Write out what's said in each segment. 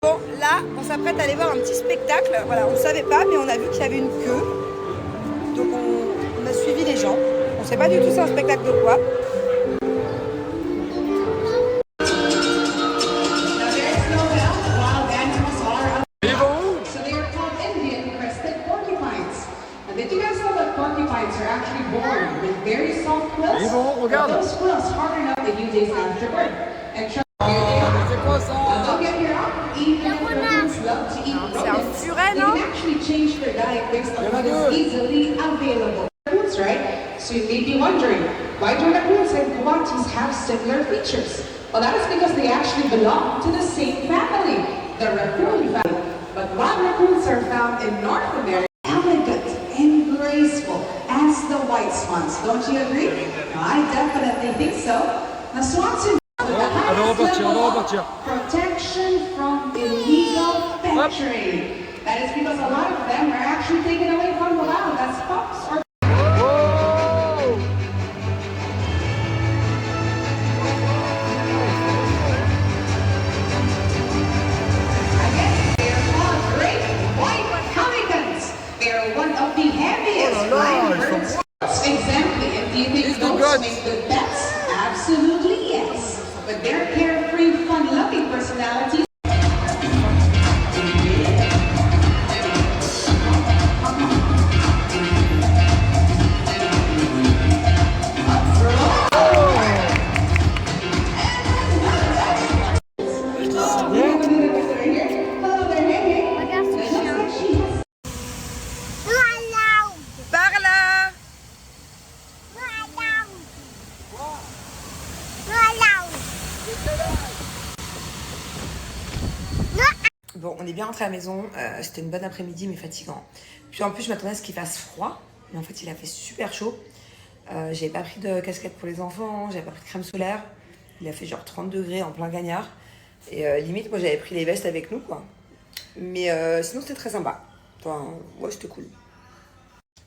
Bon, là, on s'apprête à aller voir un petit spectacle. Voilà, on ne savait pas, mais on a vu qu'il y avait une queue. Donc on a suivi les gens. On ne sait pas du tout c'est un spectacle de quoi. Ils vont, regarde. C'est un furet, non? So you may be wondering, why do raccoons and coatis have similar features? Well, that is because they actually belong to the same family, the raccoon family. But while raccoons are found in North America, elegant and graceful as the white swans. Don't you agree? I definitely think so. The swans in the highest level of protection from illegal pet trade. That is because a lot of them are actually taken away from the wild as pups or make good pets? Absolutely yes. But their carefree, fun-loving personalities. Bon, on est bien rentré à la maison, c'était une bonne après-midi mais fatigant. Puis en plus je m'attendais à ce qu'il fasse froid, mais en fait il a fait super chaud. J'avais pas pris de casquette pour les enfants, j'avais pas pris de crème solaire. Il a fait genre 30 degrés en plein gagnard. Et limite moi j'avais pris les vestes avec nous quoi. Mais sinon c'était très sympa. Enfin, ouais c'était cool.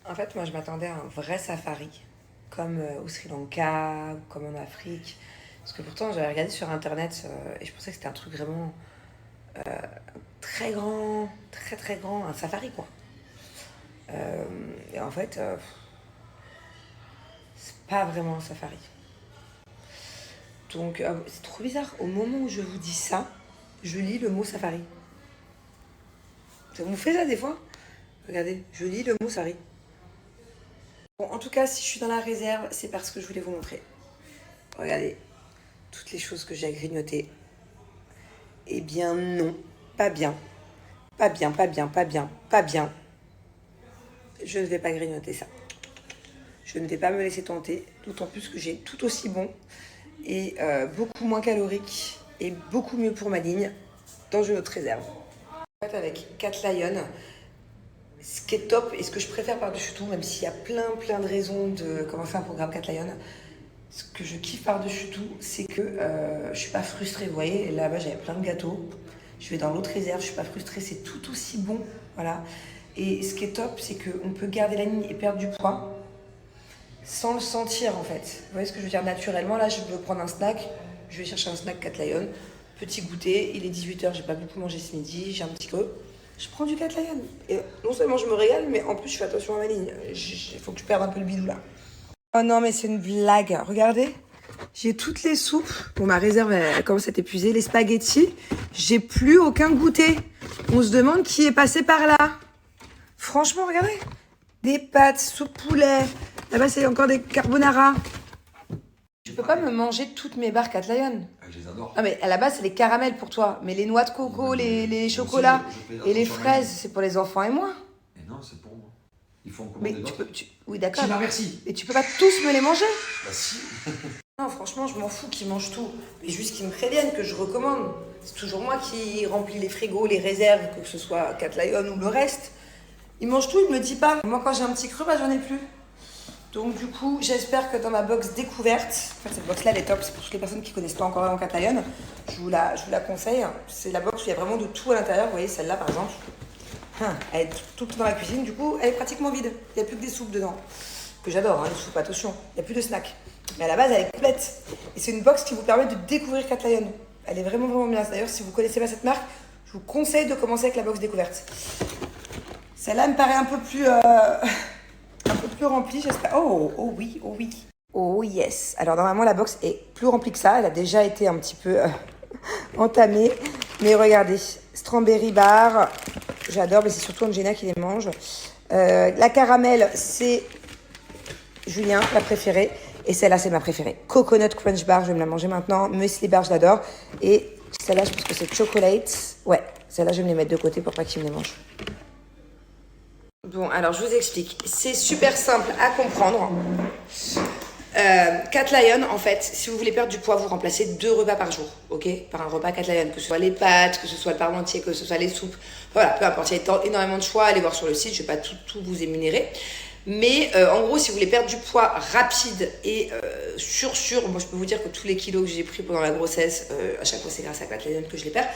En fait moi je m'attendais à un vrai safari, comme au Sri Lanka, ou comme en Afrique. Parce que pourtant j'avais regardé sur internet et je pensais que c'était un truc vraiment... très grand, très grand, un safari quoi. Et en fait, c'est pas vraiment un safari. Donc c'est trop bizarre, au moment où je vous dis ça, je lis le mot safari. Vous faites ça des fois? Regardez, je lis le mot safari. Bon, en tout cas, si je suis dans la réserve, c'est parce que je voulais vous montrer. Regardez, toutes les choses que j'ai à grignoter. Eh bien non, pas bien. Pas bien, pas bien, pas bien, pas bien. Je ne vais pas grignoter ça. Je ne vais pas me laisser tenter, d'autant plus que j'ai tout aussi bon et beaucoup moins calorique et beaucoup mieux pour ma ligne dans une autre réserve. En fait, avec Cat Lion, ce qui est top et ce que je préfère par-dessus tout, même s'il y a plein de raisons de commencer un programme Cat Lion, ce que je kiffe par-dessus tout, c'est que je suis pas frustrée. Vous voyez, là-bas j'avais plein de gâteaux. Je vais dans l'autre réserve, je suis pas frustrée, c'est tout aussi bon, voilà. Et ce qui est top, c'est qu'on peut garder la ligne et perdre du poids sans le sentir en fait. Vous voyez ce que je veux dire? Naturellement, là je veux prendre un snack, je vais chercher un snack Cat Lion, petit goûter, il est 18h, j'ai pas beaucoup mangé ce midi, j'ai un petit creux. Je prends du Cat Lion. Et non seulement je me régale, mais en plus je fais attention à ma ligne. Il faut que je perde un peu le bidou là. Oh non mais c'est une blague, regardez. J'ai toutes les soupes. Bon, ma réserve elle commence à être épuisée. Les spaghettis, j'ai plus aucun goûter. On se demande qui est passé par là. Franchement, regardez. Des pâtes, soupe poulet. Là-bas, c'est encore des carbonara. Tu peux pas me manger toutes mes barres Cat Lion. Je les adore. Non, mais à la base, c'est les caramels pour toi. Mais les noix de coco, les chocolats et les fraises, c'est pour les enfants et moi. Mais non, c'est pour moi. Il faut en Mais commander d'autres. Oui, d'accord. Merci. Et tu peux pas tous me les manger. Bah si. Non, franchement, je m'en fous qu'ils mangent tout. Mais juste qu'ils me préviennent, que je recommande. C'est toujours moi qui remplis les frigos, les réserves, que ce soit Cat Lion ou le reste. Ils mangent tout, ils me le disent pas. Moi, quand j'ai un petit creux, bah, j'en ai plus. Donc, du coup, j'espère que dans ma box découverte, en fait, cette box-là, elle est top. C'est pour toutes les personnes qui connaissent pas encore vraiment Cat Lion. Je vous la conseille. C'est la box où il y a vraiment de tout à l'intérieur. Vous voyez, celle-là, par exemple. Elle est tout dans la cuisine. Du coup, elle est pratiquement vide. Il n'y a plus que des soupes dedans. Que j'adore, hein, les soupes, attention. Il n'y a plus de snacks. Mais à la base, elle est complète. Et c'est une box qui vous permet de découvrir Cat Lion. Elle est vraiment bien. D'ailleurs, si vous ne connaissez pas cette marque, Je vous conseille de commencer avec la box découverte. Celle-là me paraît un peu plus remplie, j'espère. Oh oui, oh oui. Oh yes. Alors normalement la box est plus remplie que ça. Elle a déjà été un petit peu entamée. Mais regardez, strawberry bar, j'adore, mais c'est surtout Angela qui les mange. La caramel, c'est Julien, la préférée. Et celle-là, c'est ma préférée. Coconut Crunch Bar, je vais me la manger maintenant. Muesli Bar, je l'adore. Et celle-là, je pense que c'est Chocolate. Ouais, celle-là, je vais me les mettre de côté pour pas qu'ils me les mangent. Bon, alors je vous explique. C'est super simple à comprendre. Cat Lion, en fait, si vous voulez perdre du poids, vous remplacez 2 repas par jour, ok? Par un repas Cat Lion, que ce soit les pâtes, que ce soit le parmentier, que ce soit les soupes. Voilà, peu importe, il y a énormément de choix. Allez voir sur le site, je vais pas tout vous énumérer. Mais en gros, si vous voulez perdre du poids rapide et moi je peux vous dire que tous les kilos que j'ai pris pendant la grossesse, à chaque fois c'est grâce à Cat Lion que je les perds.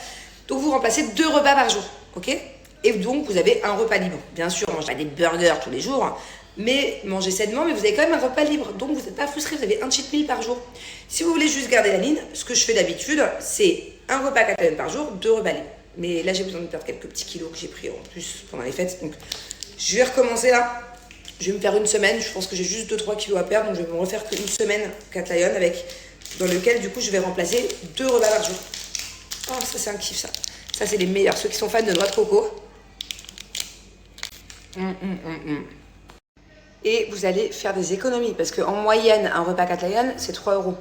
Donc vous remplacez 2 repas par jour, ok? Et donc vous avez un repas libre. Bien sûr, mangez pas des burgers tous les jours, mais mangez sainement, mais vous avez quand même un repas libre. Donc vous n'êtes pas frustré, vous avez un cheat meal par jour. Si vous voulez juste garder la ligne, ce que je fais d'habitude, c'est un repas Cat Lion par jour, 2 repas libres. Mais là j'ai besoin de perdre quelques petits kilos que j'ai pris en plus pendant les fêtes. Donc je vais recommencer là. Je vais me faire une semaine, je pense que j'ai juste 2-3 kilos à perdre, donc je vais me refaire qu'une semaine Cat Lion dans lequel du coup je vais remplacer 2 repas par jour. Oh, ça c'est un kiff ça. Ça c'est les meilleurs, ceux qui sont fans de noix de coco. Et vous allez faire des économies, parce qu'en moyenne, un repas Cat Lion, c'est 3 €.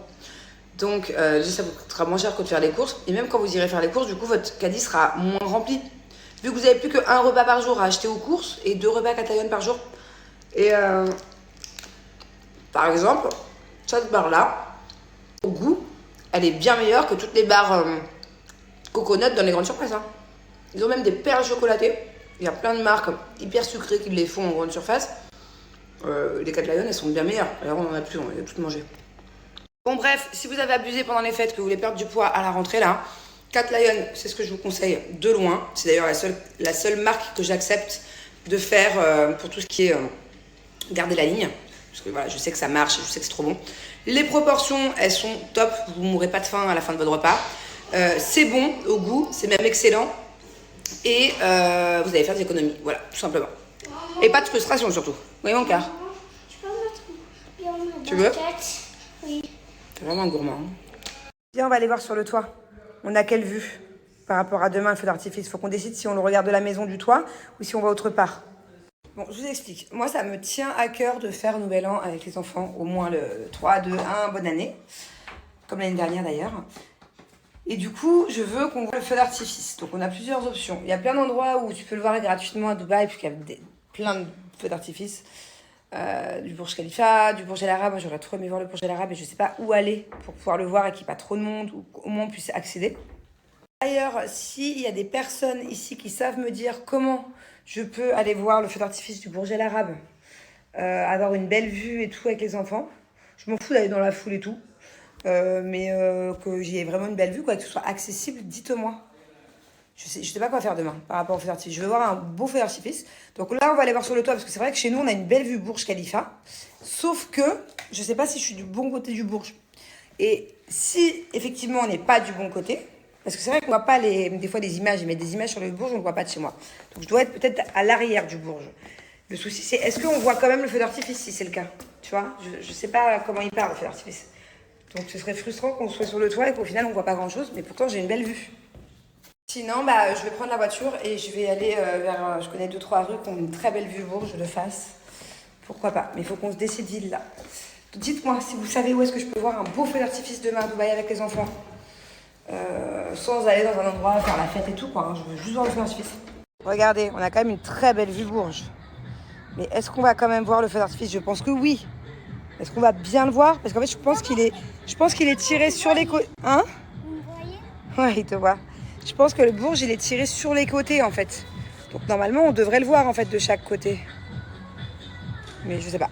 Donc ça vous coûtera moins cher que de faire les courses. Et même quand vous irez faire les courses, du coup votre caddie sera moins rempli. Vu que vous n'avez plus qu'un repas par jour à acheter aux courses et 2 repas Cat Lion par jour. Et par exemple, cette barre-là, au goût, elle est bien meilleure que toutes les barres coconut dans les grandes surfaces. Hein. Ils ont même des perles chocolatées. Il y a plein de marques hyper sucrées qui les font en grande surface. Les Cat Lion, elles sont bien meilleures. Alors on en a plus, on les a toutes mangées. Bon bref, si vous avez abusé pendant les fêtes, que vous voulez perdre du poids à la rentrée là, Cat Lion, c'est ce que je vous conseille de loin. C'est d'ailleurs la seule marque que j'accepte de faire pour tout ce qui est... Gardez la ligne, parce que voilà, je sais que ça marche, je sais que c'est trop bon. Les proportions, elles sont top, vous ne mourrez pas de faim à la fin de votre repas. C'est bon au goût, c'est même excellent. Et vous allez faire des économies, voilà, tout simplement. Et pas de frustration surtout. Oui, mon cœur. Tu veux? Oui. T'es vraiment gourmand. Viens, on va aller voir sur le toit. On a quelle vue par rapport à demain, le feu d'artifice? Il faut qu'on décide si on le regarde de la maison du toit ou si on va autre part. Bon, je vous explique. Moi, ça me tient à cœur de faire Nouvel An avec les enfants, au moins le 3, 2, 1, bonne année. Comme l'année dernière d'ailleurs. Et du coup, je veux qu'on voit le feu d'artifice. Donc, on a plusieurs options. Il y a plein d'endroits où tu peux le voir gratuitement à Dubaï, puisqu'il y a plein de feux d'artifice. Du Burj Khalifa, du Burj Al Arab. Moi, j'aurais trop aimé voir le Burj Al Arab, mais je ne sais pas où aller pour pouvoir le voir et qu'il n'y ait pas trop de monde, ou au moins on puisse accéder. D'ailleurs, s'il y a des personnes ici qui savent me dire comment je peux aller voir le feu d'artifice du Burj Al Arab, avoir une belle vue et tout avec les enfants. Je m'en fous d'aller dans la foule et tout, mais que j'y ai vraiment une belle vue, quoi, que ce soit accessible, dites-moi. Je sais pas quoi faire demain par rapport au feu d'artifice. Je veux voir un beau feu d'artifice. Donc là, on va aller voir sur le toit, parce que c'est vrai que chez nous, on a une belle vue Burj Khalifa. Sauf que je sais pas si je suis du bon côté du Burj. Et si, effectivement, on n'est pas du bon côté, parce que c'est vrai qu'on voit pas des fois des images, ils mettent des images sur le Bourges, on ne voit pas de chez moi. Donc je dois être peut-être à l'arrière du Bourges. Le souci, c'est est-ce qu'on voit quand même le feu d'artifice si c'est le cas? Tu vois, je sais pas comment il part le feu d'artifice. Donc ce serait frustrant qu'on soit sur le toit et qu'au final on voit pas grand-chose, mais pourtant j'ai une belle vue. Sinon, je vais prendre la voiture et je vais aller vers... Je connais 2-3 rues qui ont une très belle vue Bourges, de face. Pourquoi pas? Mais il faut qu'on se décide ville là. Dites-moi si vous savez où est-ce que je peux voir un beau feu d'artifice demain à Dubaï avec les enfants. Sans aller dans un endroit faire la fête et tout, quoi. Hein. Je veux juste voir le feu d'artifice. Regardez, on a quand même une très belle vue Bourges. Mais est-ce qu'on va quand même voir le feu d'artifice? Je pense que oui. Est-ce qu'on va bien le voir? Parce qu'en fait, je pense qu'il est tiré sur les côtés. Hein? Vous me voyez? Ouais, il te voit. Je pense que le Bourges, il est tiré sur les côtés, en fait. Donc normalement, on devrait le voir, en fait, de chaque côté. Mais je sais pas.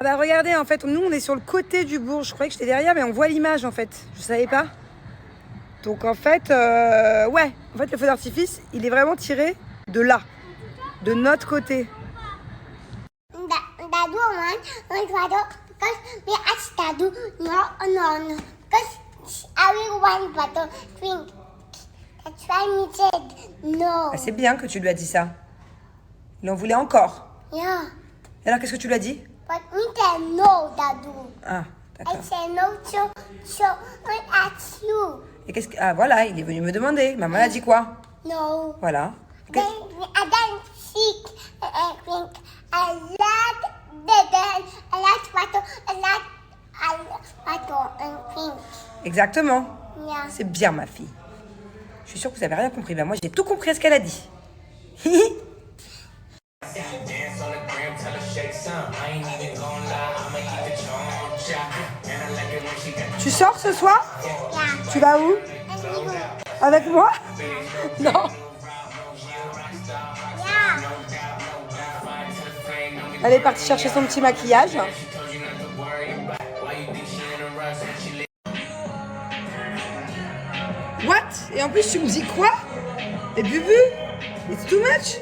Regardez, en fait, nous, on est sur le côté du Bourges. Je croyais que j'étais derrière, mais on voit l'image, en fait. Je savais pas. Donc en fait, ouais, en fait le feu d'artifice, il est vraiment tiré de là, de notre côté. That's why we said no. Ah, c'est bien que tu lui as dit ça. Il en voulait encore. Yeah. Et alors, qu'est-ce que tu lui as dit? But we said no, Dadu. Ah, I d'accord. said no, so I asked you. Et qu'est-ce que... Ah, voilà, il est venu me demander. Maman a dit quoi? No. Voilà. Then I don't seek think a lot better, a lot better, a lot better and think. Exactement. Yeah. C'est bien, ma fille. Je suis sûre que vous avez rien compris. Ben, moi, j'ai tout compris à ce qu'elle a dit. Tu sors ce soir? Yeah. Tu vas où? Avec moi? Non. Yeah. Elle est partie chercher son petit maquillage. What? Et en plus, tu me dis quoi? Et Bubu? It's too much?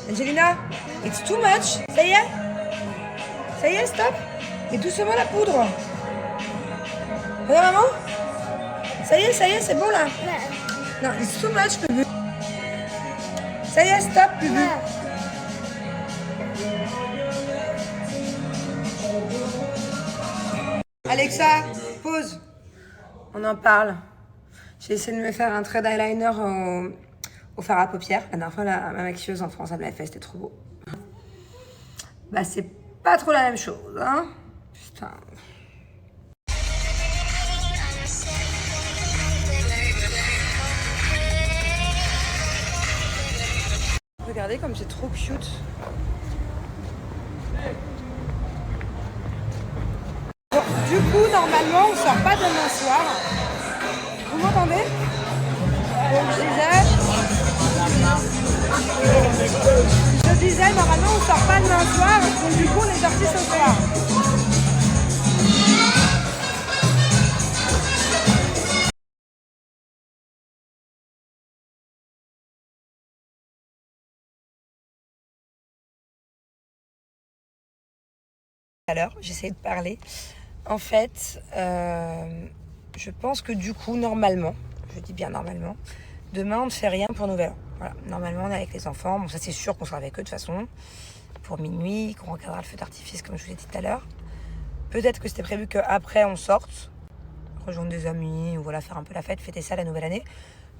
Angelina? It's too much? Ça y est? Ça y est, stop? Et doucement la poudre. Regarde, maman? Ça y est, c'est bon là? Non, it's too much, Bubu. Ça y est, stop, Bubu. Alexa, pause. On en parle. J'ai essayé de me faire un trait d'eyeliner au fard à paupières. La dernière fois, ma maquilleuse en France, elle me l'a fait, c'était trop beau. Bah, c'est pas trop la même chose, hein. Putain. Regardez comme c'est trop cute. Bon, du coup, normalement, on sort pas demain soir. Vous m'entendez? Donc, je disais, normalement, on sort pas demain soir. Donc, du coup, on est sorti ce soir. Alors, j'essaie de parler. En fait, je pense que du coup, normalement, je dis bien normalement, demain, on ne fait rien pour Nouvel An. Voilà, normalement, on est avec les enfants. Bon, ça, c'est sûr qu'on sera avec eux de toute façon. Pour minuit, qu'on regardera le feu d'artifice, comme je vous l'ai dit tout à l'heure. Peut-être que c'était prévu qu'après, on sorte, rejoindre des amis, ou voilà, faire un peu la fête, fêter ça la nouvelle année.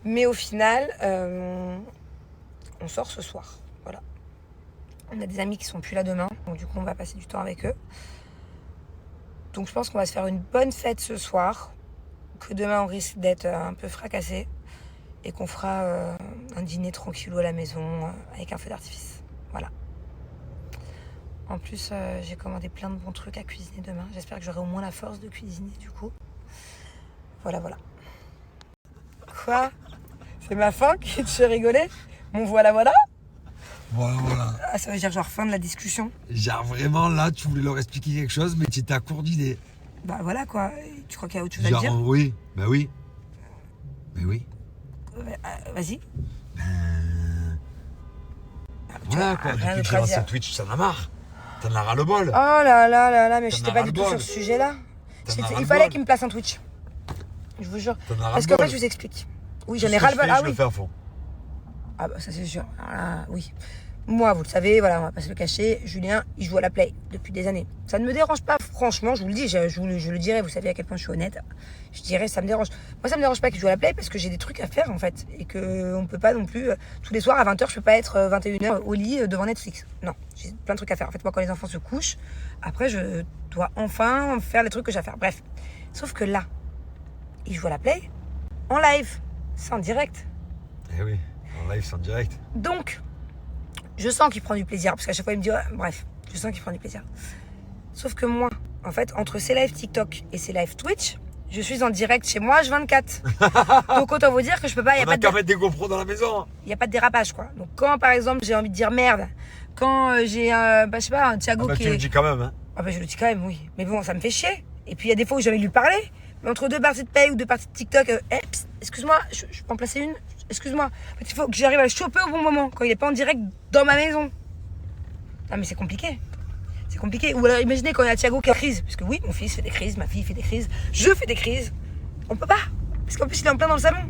Mais au final, on sort ce soir. Voilà. On a des amis qui sont plus là demain, donc du coup on va passer du temps avec eux. Donc je pense qu'on va se faire une bonne fête ce soir, que demain on risque d'être un peu fracassé et qu'on fera un dîner tranquillou à la maison avec un feu d'artifice. Voilà. En plus j'ai commandé plein de bons trucs à cuisiner demain. J'espère que j'aurai au moins la force de cuisiner du coup. Voilà. Quoi? C'est ma faim qui te fait rigoler? Mon voilà. Voilà. Ah, ça veut dire genre fin de la discussion. Genre vraiment là, tu voulais leur expliquer quelque chose, mais tu étais à court d'idées. Bah voilà quoi. Tu crois qu'il y a autre chose à dire? Genre oui, bah oui. Mais oui. Vas-y. Voilà quoi, rien depuis que d'autre j'ai à lancé dire. Twitch, ça en a marre. T'en as ras le bol. Oh là, mais T'en j'étais as pas du tout ras-le-bol. sur ce sujet-là. T'en as Il ras-le-bol. fallait qu'il me place un Twitch. Je vous jure. T'en as Parce qu'en ras-le-bol. fait, je vous explique. Oui, Tout j'en ce ai que ras-le-bol. je fais, Ah je oui. le fais à fond. Ah bah ça c'est sûr. Alors là, oui. Moi, vous le savez, voilà, on va pas se le cacher. Julien, il joue à la Play depuis des années. Ça ne me dérange pas, franchement, je vous le dis, je le dirai, vous savez à quel point je suis honnête. Je dirais, ça me dérange. Moi, ça me dérange pas qu'il joue à la Play parce que j'ai des trucs à faire en fait. Et qu'on peut pas non plus, tous les soirs à 20h, je peux pas être 21h au lit devant Netflix. Non, j'ai plein de trucs à faire. En fait, moi, quand les enfants se couchent, après, je dois enfin faire les trucs que j'ai à faire. Bref. Sauf que là, il joue à la Play en live. C'est en direct. Eh oui, en live, c'est en direct. Donc, je sens qu'il prend du plaisir, parce qu'à chaque fois, il me dit, ouais, bref, je sens qu'il prend du plaisir. Sauf que moi, en fait, entre ses lives TikTok et ses lives Twitch, je suis en direct chez moi H24. Donc, autant vous dire que je peux pas, il On a qu'à mettre des GoPros dans la maison. n'y a pas de dérapage, quoi. Donc, quand, par exemple, j'ai envie de dire merde, quand j'ai, je sais pas, un Thiago qui tu est... le dis quand même, hein. Ah bah, je le dis quand même, oui. Mais bon, ça me fait chier. Et puis, il y a des fois où j'ai envie de lui parler. Mais entre deux parties de paye ou deux parties de TikTok, psst, excuse-moi, je peux en placer une? Excuse-moi. En fait, il faut que j'arrive à le choper au bon moment, quand il n'est pas en direct dans ma maison. Non, mais c'est compliqué. C'est compliqué. Ou alors, imaginez quand il y a Thiago qui est en crise. Parce que oui, mon fils fait des crises, ma fille fait des crises, je fais des crises. On peut pas. Parce qu'en plus, il est en plein dans le salon.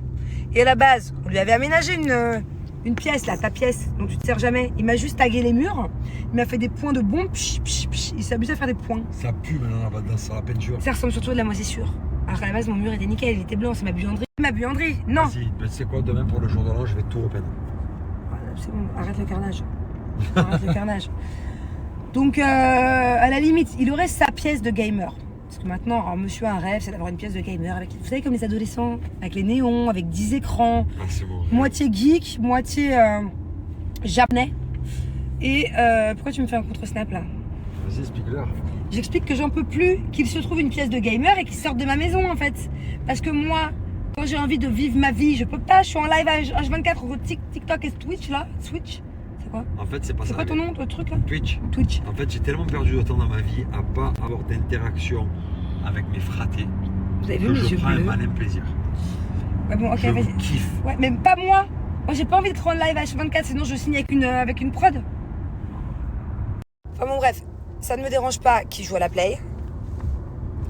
Et à la base, on lui avait aménagé une pièce, là, ta pièce, dont tu te sers jamais. Il m'a juste tagué les murs. Il m'a fait des points de bombe. Il s'est amusé à faire des points. Ça pue maintenant là-bas sur la peinture. Ça ressemble surtout à de la moisissure. Alors qu'à la base, mon mur était nickel, il était blanc, c'est ma buanderie. Ma buanderie, non. Vas-y, ben, tu sais quoi, demain pour le jour de l'an, je vais tout repeindre. C'est bon, arrête le carnage. Arrête le carnage. Donc, à la limite, il aurait sa pièce de gamer. Parce que maintenant, alors, monsieur a un rêve, c'est d'avoir une pièce de gamer avec, vous savez, comme les adolescents, avec les néons, avec 10 écrans, Ah, c'est bon. moitié geek, moitié japonais. Et pourquoi tu me fais un contre-snap là? Vas-y, explique-leur. J'explique que j'en peux plus qu'il se trouve une pièce de gamer et qu'il sorte de ma maison en fait. Parce que moi, quand j'ai envie de vivre ma vie, je peux pas, je suis en live H24 entre TikTok et Twitch là. Switch, c'est quoi? En fait, c'est pas ça. C'est quoi ton nom, ton truc là? Twitch. Twitch. En fait, j'ai tellement perdu de temps dans ma vie à pas avoir d'interaction avec mes fratés Vous avez vu que mes je yeux prends un bleus? malin plaisir. Ouais bon, ok, Je vas-y. kiffe. Ouais, mais pas moi. Moi j'ai pas envie d'être en live H24, sinon je signe avec une prod. Enfin bon bref, ça ne me dérange pas qu'il joue à la play.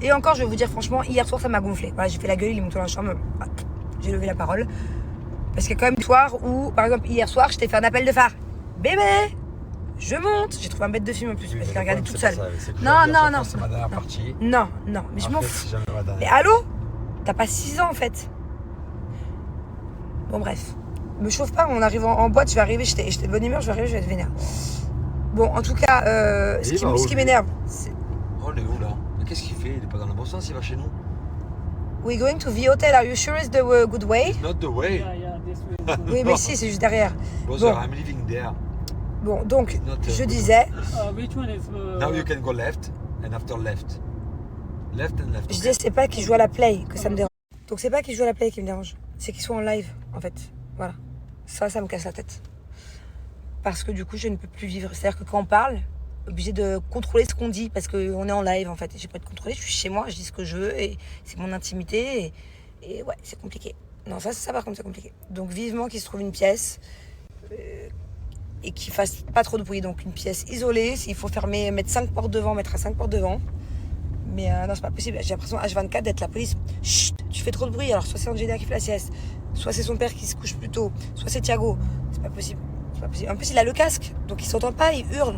Et encore, je vais vous dire franchement, hier soir ça m'a gonflé. Voilà, j'ai fait la gueule, il est monté dans la chambre. J'ai levé la parole. Parce qu'il y a quand même des soirs où, par exemple, hier soir, je t'ai fait un appel de phare. Bébé, je monte. J'ai trouvé un bête de film en plus, parce qu'il a regardé toute seule. Non. C'est ma dernière partie. Non, mais je m'en Après, fous. c'est jamais ma dernière. Mais allô? T'as pas 6 ans en fait. Bon bref. Me chauffe pas, on arrive en boîte, je vais arriver, j'étais de bonne humeur, je vais arriver, je vais être vénère. Bon, en tout cas, ce qui m'énerve, c'est... Oh, il est où là? Mais qu'est-ce qu'il fait? Il est pas dans le bon sens, il va chez nous. We're going to the hotel, are you sure it's the good way? Not the way. Oui, mais si, c'est juste derrière. Brother, Bon. I'm living there. Bon, donc, Not je good. disais, Which one is? Now you can go left and after left. Left and left. je disais, c'est pas qu'il joue à la play que ça me dérange. Donc c'est pas qu'il joue à la play qui me dérange, c'est qu'il soit en live, en fait. Voilà. Ça me casse la tête. Parce que du coup, je ne peux plus vivre. C'est-à-dire que quand on parle, obligé de contrôler ce qu'on dit parce qu'on est en live en fait. J'ai pas de contrôler, je suis chez moi, je dis ce que je veux et c'est mon intimité et ouais, c'est compliqué. Non, ça par contre c'est compliqué. Donc vivement qu'il se trouve une pièce et qu'il fasse pas trop de bruit. Donc une pièce isolée, s'il faut fermer, mettre 5 portes devant, mettre à 5 portes devant. Mais non, c'est pas possible. J'ai l'impression H24 d'être la police. Chut, tu fais trop de bruit. Alors soit c'est Angela qui fait la sieste, soit c'est son père qui se couche plus tôt, soit c'est Thiago. C'est pas possible. C'est pas possible. En plus, il a le casque, donc il s'entend pas, il hurle.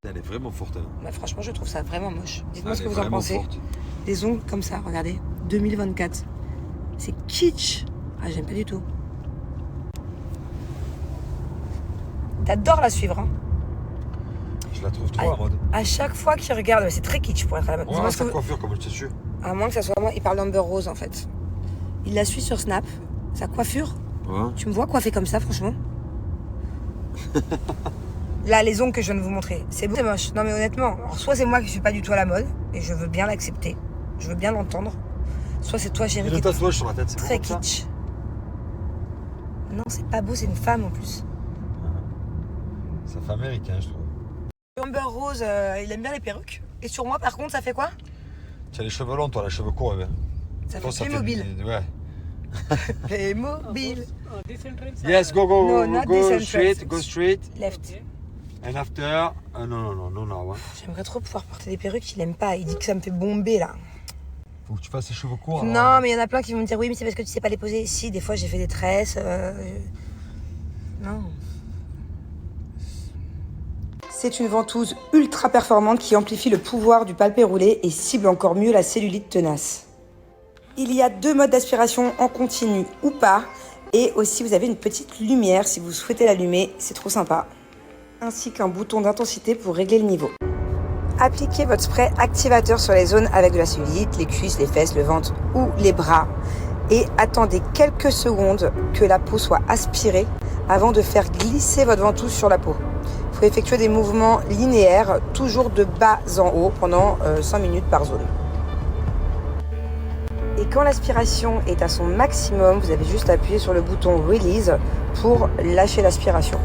Elle est vraiment forte. Hein. Ouais, franchement, je trouve ça vraiment moche. Dites-moi Elle ce est que vous en vraiment pensez. forte. Des ongles comme ça, regardez. 2024. C'est kitsch. Ah, j'aime pas du tout. T'adores la suivre, hein. Je la trouve trop à la mode. À chaque fois qu'il regarde, c'est très kitsch pour être à la mode. Ouais, Dis-moi ce sa que vous- coiffure comme je te suis. À moins que ça soit moi, il parle d'Amber Rose en fait. Il la suit sur Snap. Sa coiffure, Ouais. tu me vois coiffée comme ça, franchement. Là, les ongles que je viens de vous montrer, c'est beau, c'est moche. Non mais honnêtement, alors, soit c'est moi qui suis pas du tout à la mode, et je veux bien l'accepter, je veux bien l'entendre. Soit c'est toi, chérie, Et qui le est tatouage sur la tête, c'est très beau comme ça. kitsch. Non, c'est pas beau, c'est une femme en plus. Ça fait américain, je trouve. Amber Rose, il aime bien les perruques. Et sur moi, par contre, ça fait quoi? Tu as les cheveux longs, toi, les cheveux courts. Ben. Ça Toi, fait Playmobil. Ouais. Playmobil. This entrance? Yes, go, No, not this go entrance. straight, go straight. Left. And after. Non, now. Hein. J'aimerais trop pouvoir porter des perruques, il aime pas. Il dit que ça me fait bomber là. Faut que tu fasses les cheveux courts. Non, alors. mais il y en a plein qui vont me dire oui, mais c'est parce que tu sais pas les poser. Si, des fois j'ai fait des tresses. Non. C'est une ventouse ultra performante qui amplifie le pouvoir du palpé roulé et cible encore mieux la cellulite tenace. Il y a 2 modes d'aspiration en continu ou pas. Et aussi vous avez une petite lumière si vous souhaitez l'allumer, c'est trop sympa. Ainsi qu'un bouton d'intensité pour régler le niveau. Appliquez votre spray activateur sur les zones avec de la cellulite, les cuisses, les fesses, le ventre ou les bras. Et attendez quelques secondes que la peau soit aspirée avant de faire glisser votre ventouse sur la peau. Il faut effectuer des mouvements linéaires, toujours de bas en haut, pendant 5 minutes par zone. Et quand l'aspiration est à son maximum, vous avez juste à appuyer sur le bouton Release pour lâcher l'aspiration.